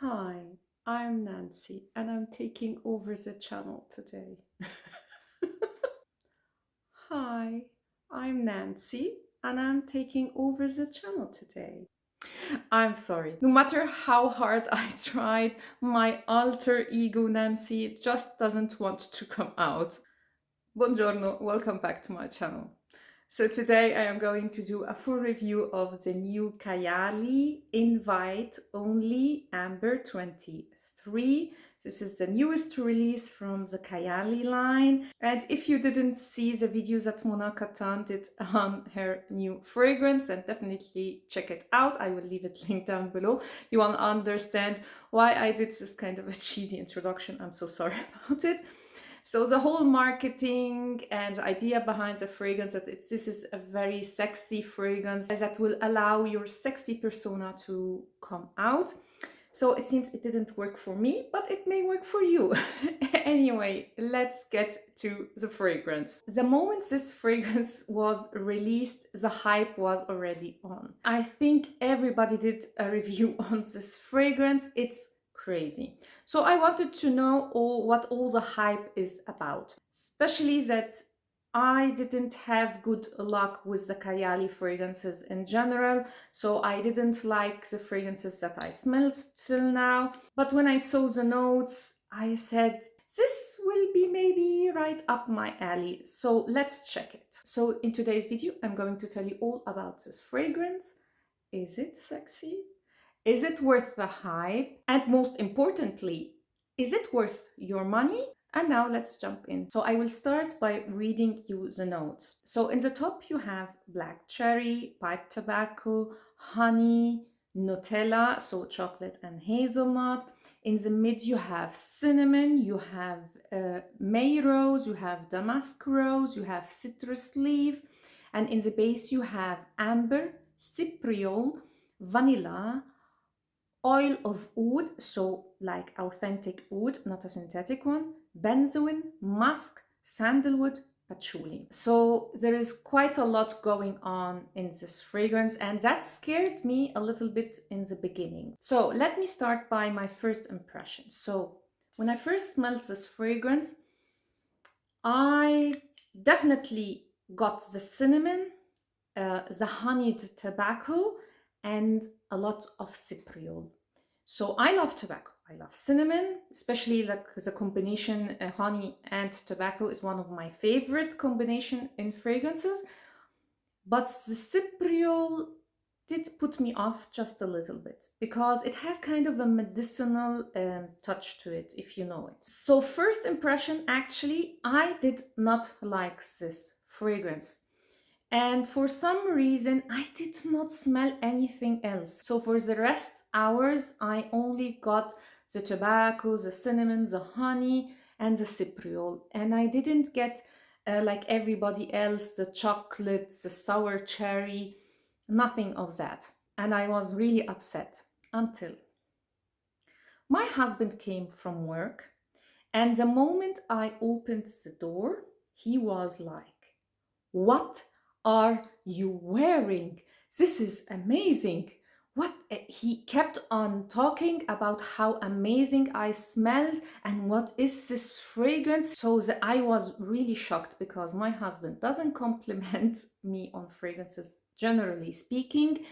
Hi, I'm Nancy and I'm taking over the channel today. Hi, I'm Nancy and I'm taking over the channel today. I'm sorry. No matter how hard I tried, my alter ego Nancy just doesn't want to come out. Buongiorno, welcome back to my channel. So today I am going to do a full review of the new Kayali Invite Only Amber 23. This is the newest release from the Kayali line. And if you didn't see the videos that Mona Kattan did on her new fragrance, then definitely check it out. I will leave it linked down below. You will understand why I did this kind of a cheesy introduction. I'm so sorry about it. So the whole marketing and the idea behind the fragrance that this is a very sexy fragrance that will allow your sexy persona to come out. So it seems it didn't work for me, but it may work for you. Anyway, let's get to the fragrance. The moment this fragrance was released, the hype was already on. I think everybody did a review on this fragrance. It's crazy. So I wanted to know what all the hype is about, especially that I didn't have good luck with the Kayali fragrances in general, so I didn't like the fragrances that I smelled till now. But when I saw the notes, I said, this will be maybe right up my alley, so let's check it. So in today's video, I'm going to tell you all about this fragrance. Is it sexy? Is it worth the hype? And most importantly, is it worth your money? And now let's jump in. So I will start by reading you the notes. So in the top you have black cherry, pipe tobacco, honey, Nutella, so chocolate and hazelnut. In the mid you have cinnamon, you have May rose, you have damask rose, you have citrus leaf. And in the base you have amber, cypriol, vanilla, oil of oud, so like authentic oud, not a synthetic one, benzoin, musk, sandalwood, patchouli. So there is quite a lot going on in this fragrance, and that scared me a little bit in the beginning. So let me start by my first impression. So when I first smelled this fragrance, I definitely got the cinnamon, the honeyed tobacco, and a lot of cypriol. So I love tobacco. I love cinnamon, especially like the combination honey and tobacco is one of my favorite combination in fragrances. But the cypriol did put me off just a little bit because it has kind of a medicinal touch to it, if you know it. So first impression, actually, I did not like this fragrance. And for some reason, I did not smell anything else. So for the rest hours, I only got the tobacco, the cinnamon, the honey, and the cypriol. And I didn't get, like everybody else, the chocolate, the sour cherry, nothing of that. And I was really upset until my husband came from work. And the moment I opened the door, he was like, "What are you wearing? This is amazing." What he kept on talking about how amazing I smelled and what is this fragrance. So that I was really shocked because my husband doesn't compliment me on fragrances, generally speaking,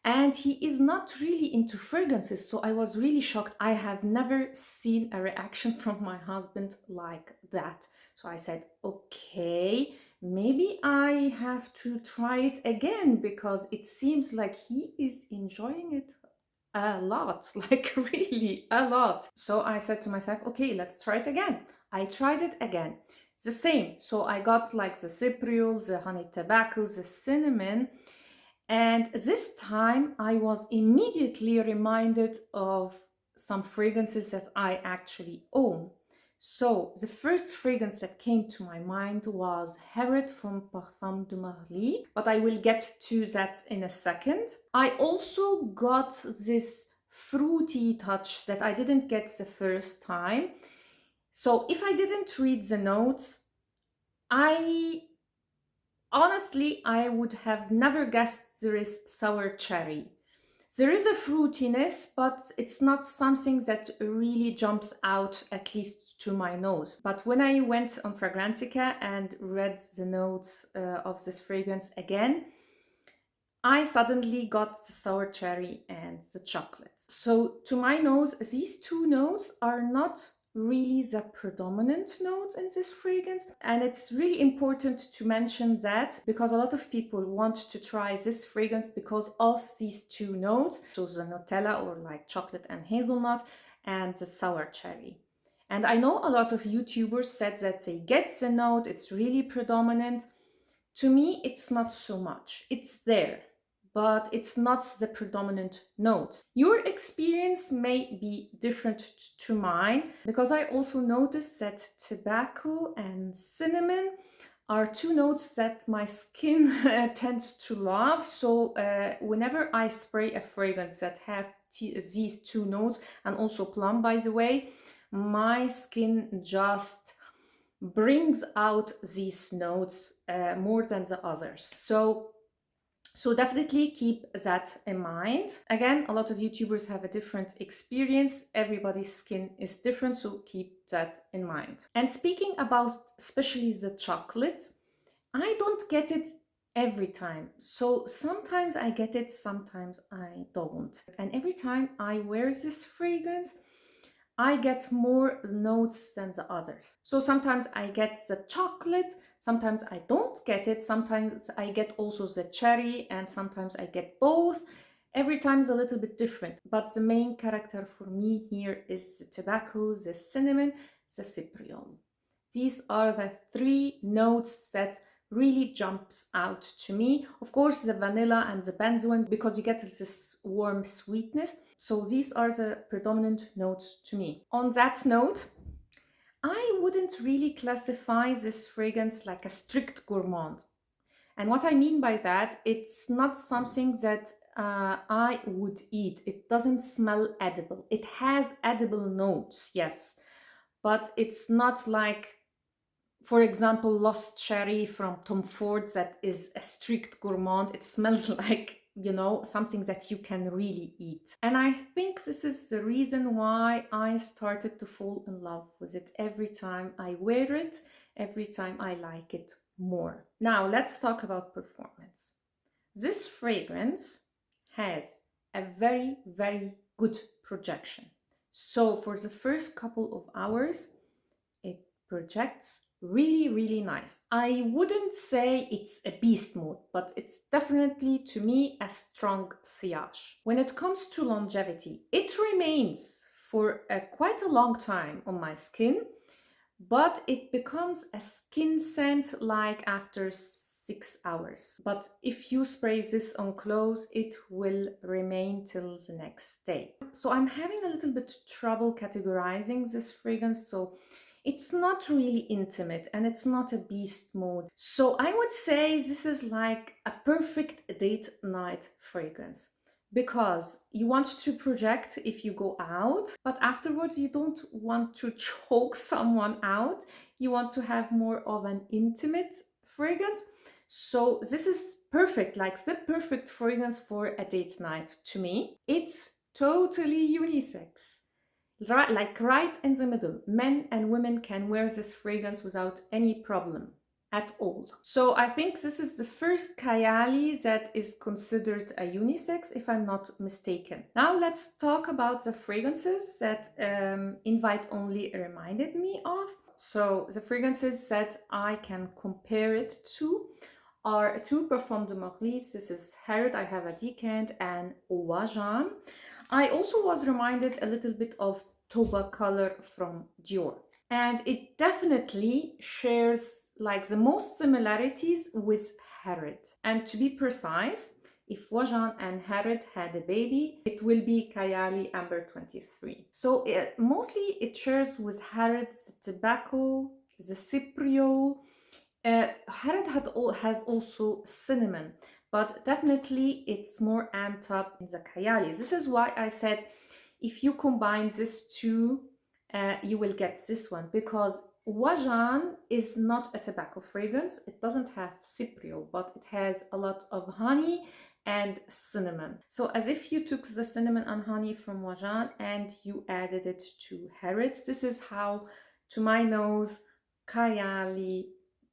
and he is not really into fragrances. So I was really shocked. I have never seen a reaction from my husband like that. So I said, okay, maybe I have to try it again because it seems like he is enjoying it a lot, like really a lot. So I said to myself, okay, let's try it again. I tried it again. The same. So I got like the cypriol, the honey tobacco, the cinnamon. And this time I was immediately reminded of some fragrances that I actually own. So the first fragrance that came to my mind was Harriet from Parfums de Marly, but I will get to that in a second. I also got this fruity touch that I didn't get the first time. So if I didn't read the notes, honestly, I would have never guessed there is sour cherry. There is a fruitiness, but it's not something that really jumps out, at least to my nose. But when I went on Fragrantica and read the notes of this fragrance again, I suddenly got the sour cherry and the chocolate. So to my nose, these two notes are not really the predominant notes in this fragrance. And it's really important to mention that because a lot of people want to try this fragrance because of these two notes. So the Nutella or like chocolate and hazelnut and the sour cherry. And I know a lot of YouTubers said that they get the note, it's really predominant. To me, it's not so much. It's there, but it's not the predominant note. Your experience may be different to mine because I also noticed that tobacco and cinnamon are two notes that my skin tends to love. So whenever I spray a fragrance that have these two notes, and also plum by the way, my skin just brings out these notes more than the others. So definitely keep that in mind. Again, a lot of YouTubers have a different experience. Everybody's skin is different, so keep that in mind. And speaking about especially the chocolate, I don't get it every time. So sometimes I get it, sometimes I don't. And every time I wear this fragrance, I get more notes than the others. So sometimes I get the chocolate, sometimes I don't get it, sometimes I get also the cherry, and sometimes I get both. Every time is a little bit different, but the main character for me here is the tobacco, the cinnamon, the cypriol. These are the three notes that really jumps out to me. Of course, the vanilla and the benzoin, because you get this warm sweetness. So these are the predominant notes to me. On that note, I wouldn't really classify this fragrance like a strict gourmand. And what I mean by that, it's not something that I would eat. It doesn't smell edible. It has edible notes, yes, but it's not like, for example, Lost Cherry from Tom Ford that is a strict gourmand. It smells like, you know, something that you can really eat. And I think this is the reason why I started to fall in love with it. Every time I wear it, every time I like it more. Now let's talk about performance. This fragrance has a very, very good projection. So for the first couple of hours, it projects really, really nice. I wouldn't say it's a beast mode, but it's definitely, to me, a strong sillage. When it comes to longevity, it remains for quite a long time on my skin, but it becomes a skin scent like after 6 hours. But if you spray this on clothes, it will remain till the next day. So I'm having a little bit trouble categorizing this fragrance, so it's not really intimate and it's not a beast mode. So I would say this is like a perfect date night fragrance because you want to project if you go out, but afterwards you don't want to choke someone out. You want to have more of an intimate fragrance. So this is perfect, like the perfect fragrance for a date night to me. It's totally unisex. Like right in the middle, men and women can wear this fragrance without any problem at all. So I think this is the first Kayali that is considered a unisex, if I'm not mistaken. Now let's talk about the fragrances that Invite Only reminded me of. So the fragrances that I can compare it to are two Parfums de Marly. This is Harrod, I have a decant, and Ouajan. I also was reminded a little bit of Taupe Color from Dior. And it definitely shares like the most similarities with Harrod. And to be precise, if Ouajan and Harrod had a baby, it will be Kayali Amber 23. So mostly it shares with Harrod's tobacco, the cypriol. Harrod has also cinnamon, but definitely it's more amped up in the Kayali. This is why I said if you combine these two, you will get this one, because Ouajan is not a tobacco fragrance. It doesn't have cypriol, but it has a lot of honey and cinnamon. So as if you took the cinnamon and honey from Wajan and you added it to Harrods. This is how, to my nose, Kayali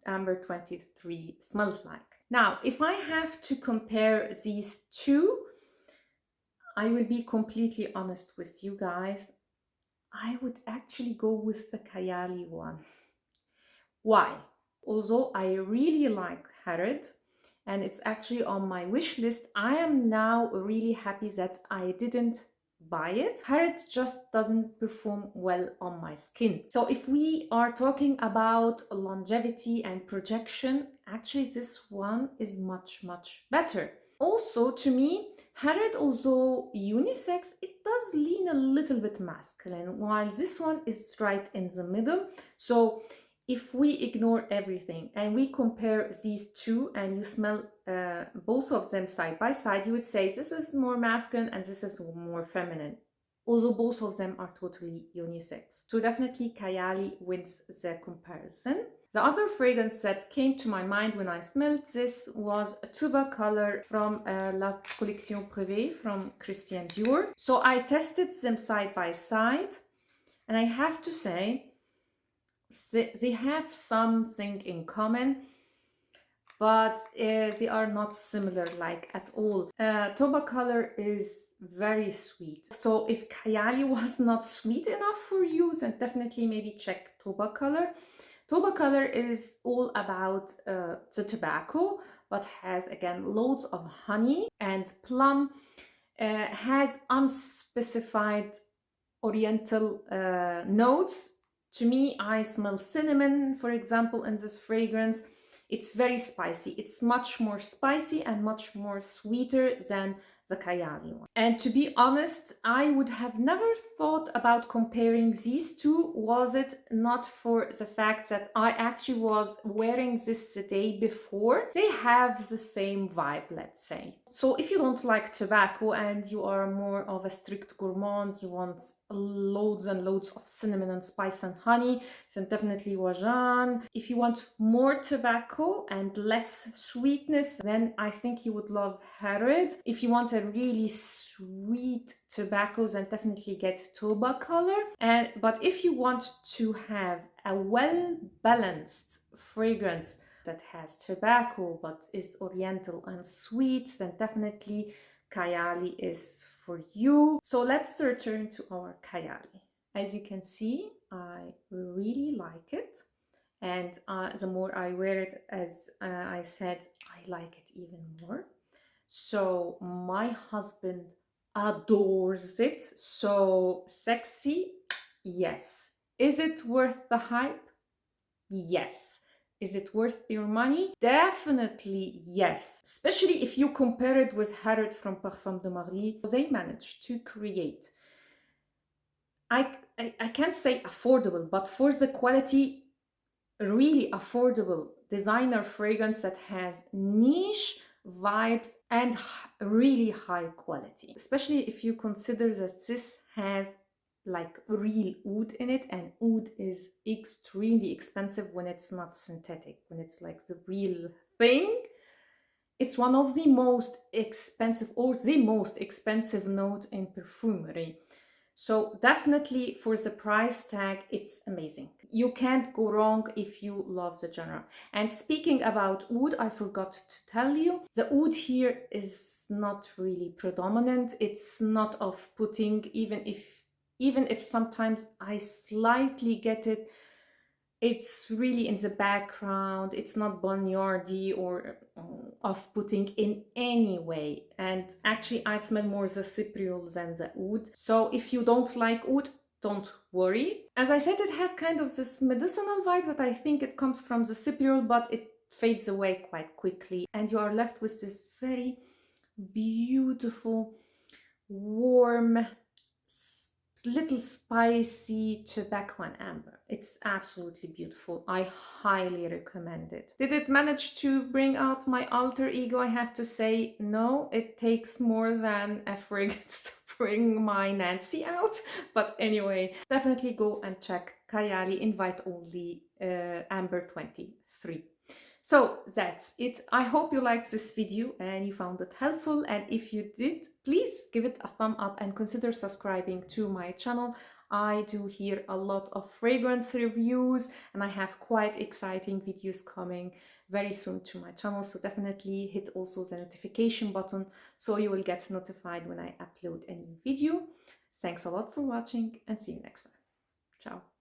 Amber 23 smells like. Now, if I have to compare these two, I will be completely honest with you guys. I would actually go with the Kayali one. Why? Although I really like Harrods and it's actually on my wish list, I am now really happy that I didn't buy it. Harrods just doesn't perform well on my skin. So if we are talking about longevity and projection, actually this one is much better. Also, to me, Harrod, although unisex, it does lean a little bit masculine, while this one is right in the middle. So if we ignore everything and we compare these two and you smell both of them side by side, you would say this is more masculine and this is more feminine, although both of them are totally unisex. So definitely Kayali wins the comparison. The other fragrance that came to my mind when I smelled this was a tuba color from La Collection Privée from Christian Dior. So I tested them side by side and I have to say they have something in common, but they are not similar like at all. Tuba color is very sweet. So if Kayali was not sweet enough for you, then definitely maybe check Tuba color. Tuba color is all about the tobacco, but has again loads of honey and plum, has unspecified oriental notes. To me, I smell cinnamon, for example, in this fragrance. It's very spicy. It's much more spicy and much more sweeter than the Kayali one. And to be honest, I would have never thought about comparing these two, was it not for the fact that I actually was wearing this the day before. They have the same vibe, let's say. So if you don't like tobacco and you are more of a strict gourmand, you want loads and loads of cinnamon and spice and honey, then definitely Wajan. If you want more tobacco and less sweetness, then I think you would love Harrod. If you want a really sweet tobacco, then definitely get Tuba color. But if you want to have a well-balanced fragrance that has tobacco but is oriental and sweet, then definitely Kayali is for you. So let's return to our Kayali. As you can see, I really like it, and the more I wear it, as I said, I like it even more. So my husband adores it. So sexy, yes. Is it worth the hype? Yes. Is it worth your money? Definitely yes. Especially if you compare it with Harrod from Parfums de Marly. They managed to create, I can't say affordable, but for the quality, really affordable designer fragrance that has niche vibes and really high quality. Especially if you consider that this has like real oud in it, and oud is extremely expensive when it's not synthetic, when it's like the real thing. It's one of the most expensive, or the most expensive note in perfumery. So definitely for the price tag, it's amazing. You can't go wrong if you love the genre. And speaking about oud, I forgot to tell you, the oud here is not really predominant. It's not off-putting, even if sometimes I slightly get it. It's really in the background. It's not bonyardy or off-putting in any way. And actually, I smell more the cypriol than the oud. So if you don't like oud, don't worry. As I said, it has kind of this medicinal vibe that I think it comes from the cypriol, but it fades away quite quickly. And you are left with this very beautiful, warm, little spicy tobacco and amber. It's absolutely beautiful. I highly recommend it. Did it manage to bring out my alter ego? I have to say no. It takes more than a fragrance to bring my Nancy out. But anyway, definitely go and check Kayali Invite Only Amber 23. So that's it. I hope you liked this video and you found it helpful. And if you did, please give it a thumb up and consider subscribing to my channel. I do here a lot of fragrance reviews and I have quite exciting videos coming very soon to my channel. So definitely hit also the notification button so you will get notified when I upload a new video. Thanks a lot for watching and see you next time. Ciao.